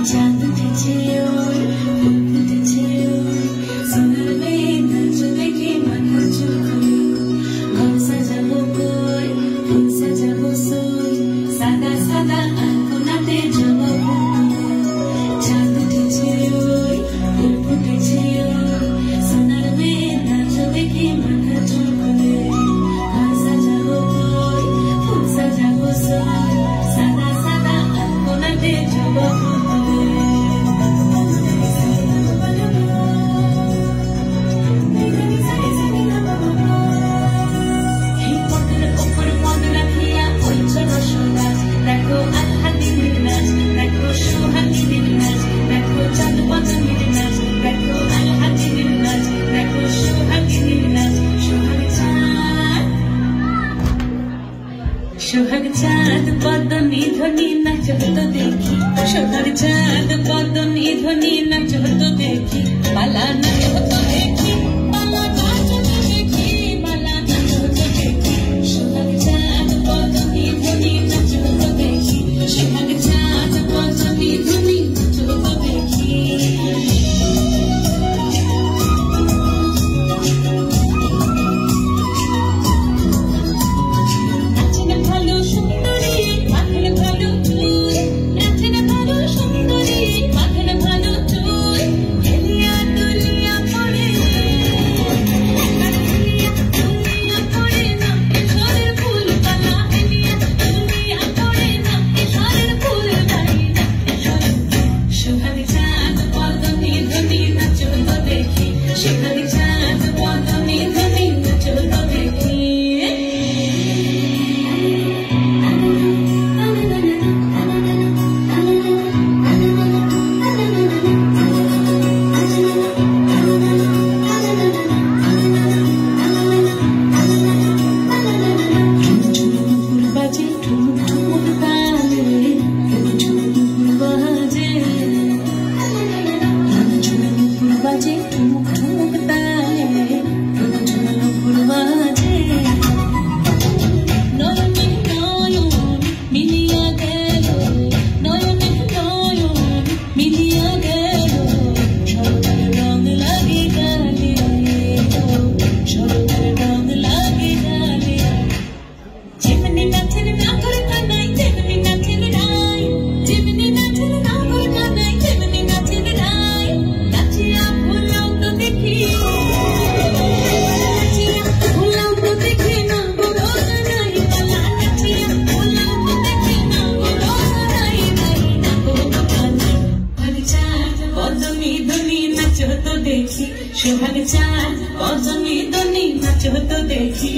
चांद उठेছে ওর ফুল ফুটেছে ওর সোনার মেয়ে নাচ দেখে মাথা চুলকুলো ঘর সাজাবো কই ফুল সাজাবো সই সাদা সাদা আলপনাতে জমাবো চাঁদ উঠেছে ওর ফুল ফুটেছে ওর সোনার মেয়ে নাচ দেখে মাথা চুলকুলো ঘর সাজাবো কই ফুল সাজাবো সই সাদা সাদা আলপনাতে জমাবো সোহাগ চাঁদ পদ্মনি ধ্বনি নাচ তো দেখি সোহাগ চাঁদ পদ্মনি ধ্বনি নাচ তো দেখি বালা নাচ তো দেখি বালা নাচ তো দেখি বালা নাচ তো দেখি সোহাগ চাঁদ পদ্মনি ধ্বনি নাচ তো দেখি সোহাগ চাঁদ পদ্মনি ধ্বনি নাচ তো দেখি সোহাগ চাঁদ পদ্মনি ধ্বনি নাচ তো দেখি।